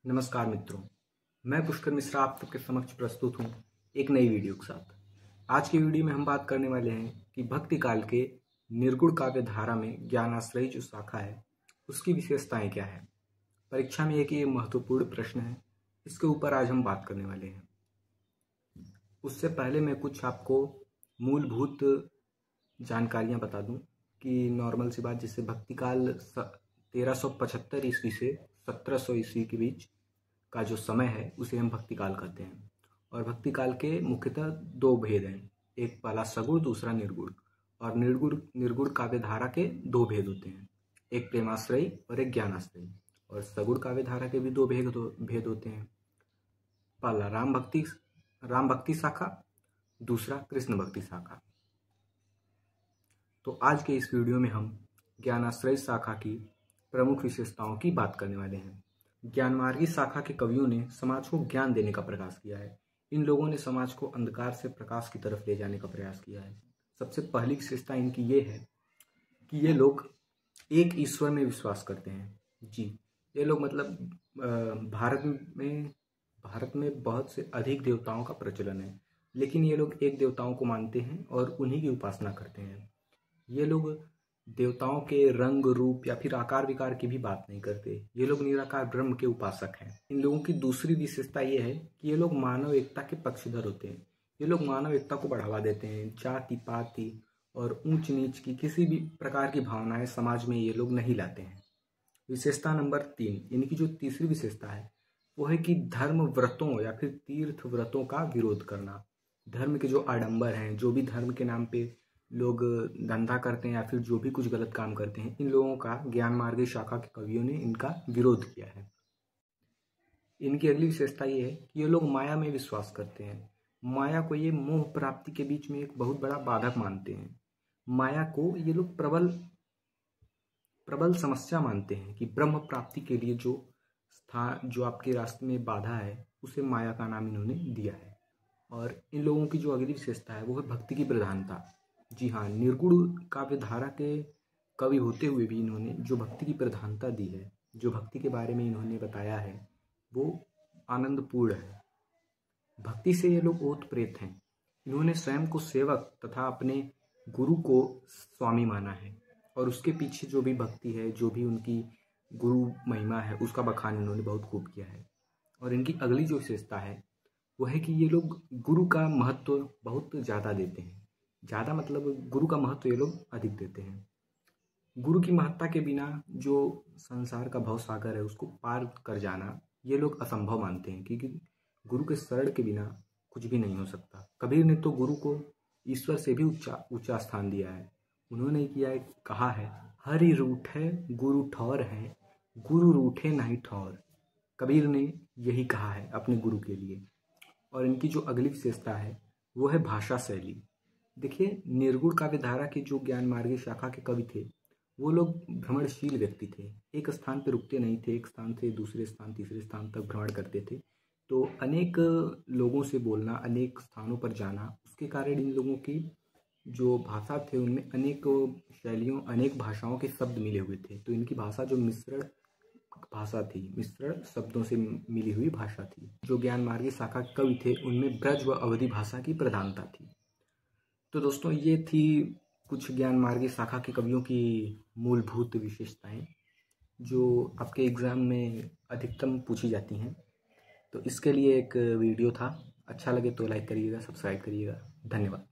नमस्कार मित्रों, मैं पुष्कर मिश्रा आप सबके समक्ष प्रस्तुत हूँ एक नई वीडियो के साथ। आज की वीडियो में हम बात करने वाले हैं कि भक्ति काल के निर्गुण काव्य धारा में ज्ञानाश्रयी जो शाखा है उसकी विशेषताएं क्या है। परीक्षा में एक ये महत्वपूर्ण प्रश्न है, इसके ऊपर आज हम बात करने वाले हैं। उससे पहले मैं कुछ आपको मूलभूत जानकारियाँ बता दूँ कि नॉर्मल सी बात, जिससे भक्ति काल 1375 ईस्वी से 1700 ईस्वी के बीच का जो समय है उसे हम भक्ति काल कहते हैं। और भक्ति काल के मुख्यतः दो भेद हैं, एक पहला सगुण, दूसरा निर्गुण। और निर्गुण काव्य धारा के दो भेद होते हैं, एक प्रेमाश्रयी और एक ज्ञानाश्रयी। और सगुण काव्य धारा के भी दो भेद होते हैं, पहला राम भक्ति शाखा, दूसरा कृष्ण भक्ति शाखा। तो आज के इस वीडियो में हम ज्ञानाश्रयी शाखा की प्रमुख विशेषताओं की बात करने वाले हैं। ज्ञानमार्गी शाखा के कवियों ने समाज को ज्ञान देने का प्रयास किया है। इन लोगों ने समाज को अंधकार से प्रकाश की तरफ ले जाने का प्रयास किया है। सबसे पहली विशेषता इनकी ये है कि ये लोग एक ईश्वर में विश्वास करते हैं। जी, ये लोग मतलब भारत में बहुत से अधिक देवताओं का प्रचलन है, लेकिन ये लोग एक देवताओं को मानते हैं और उन्हीं की उपासना करते हैं। ये लोग देवताओं के रंग, रूप या फिर आकार विकार की भी बात नहीं करते। ये लोग निराकार ब्रह्म के उपासक हैं। इन लोगों की दूसरी विशेषता ये है कि ये लोग मानव एकता के पक्षधर होते हैं। ये लोग मानव एकता को बढ़ावा देते हैं। जाति पाति और ऊंच नीच की किसी भी प्रकार की भावनाएं समाज में ये लोग नहीं लाते हैं। विशेषता नंबर 3, इनकी जो तीसरी विशेषता है वो है कि धर्म व्रतों या फिर तीर्थ व्रतों का विरोध करना। धर्म के जो आडंबर हैं, जो भी धर्म के नाम पे लोग धंधा करते हैं या फिर जो भी कुछ गलत काम करते हैं, इन लोगों का ज्ञानमार्गी शाखा के कवियों ने इनका विरोध किया है। इनकी अगली विशेषता ये है कि ये लोग माया में विश्वास करते हैं। माया को ये मोह प्राप्ति के बीच में एक बहुत बड़ा बाधक मानते हैं। माया को ये लोग प्रबल समस्या मानते हैं कि ब्रह्म प्राप्ति के लिए जो आपके रास्ते में बाधा है उसे माया का नाम इन्होंने दिया है। और इन लोगों की जो अगली विशेषता है वो है भक्ति की प्रधानता। जी हाँ, निर्गुण काव्य धारा के कवि होते हुए भी इन्होंने जो भक्ति की प्रधानता दी है, जो भक्ति के बारे में इन्होंने बताया है, वो आनंदपूर्ण है। भक्ति से ये लोग ओतप्रेत हैं। इन्होंने स्वयं को सेवक तथा अपने गुरु को स्वामी माना है। और उसके पीछे जो भी भक्ति है, जो भी उनकी गुरु महिमा है, उसका बखान इन्होंने बहुत खूब किया है। और इनकी अगली जो विशेषता है वो है कि ये लोग गुरु का महत्व बहुत ज़्यादा देते हैं। ज़्यादा मतलब गुरु का महत्व ये लोग अधिक देते हैं। गुरु की महत्ता के बिना जो संसार का भव सागर है उसको पार कर जाना ये लोग असंभव मानते हैं, क्योंकि गुरु के शरण के बिना कुछ भी नहीं हो सकता। कबीर ने तो गुरु को ईश्वर से भी ऊंचा स्थान दिया है। उन्होंने कहा है, हरि रूठे गुरु ठौर है, गुरु रूठे नहीं ठौर। कबीर ने यही कहा है अपने गुरु के लिए। और इनकी जो अगली विशेषता है वो है भाषा शैली। देखिए, निर्गुण काव्य धारा के जो ज्ञानमार्गी शाखा के कवि थे वो लोग भ्रमणशील व्यक्ति थे। एक स्थान पर रुकते नहीं थे, एक स्थान से दूसरे स्थान, तीसरे स्थान तक भ्रमण करते थे। तो अनेक लोगों से बोलना, अनेक स्थानों पर जाना, उसके कारण इन लोगों की जो भाषा थे उनमें अनेक शैलियों, अनेक भाषाओं के शब्द मिले हुए थे। तो इनकी भाषा जो मिश्रण भाषा थी, मिश्रण शब्दों से मिली हुई भाषा थी। जो ज्ञानमार्गी शाखा के कवि थे उनमें ब्रज व अवधी भाषा की प्रधानता थी। तो दोस्तों, ये थी कुछ ज्ञानमार्गी शाखा के कवियों की मूलभूत विशेषताएं जो आपके एग्ज़ाम में अधिकतम पूछी जाती हैं। तो इसके लिए एक वीडियो था। अच्छा लगे तो लाइक करिएगा, सब्सक्राइब करिएगा। धन्यवाद।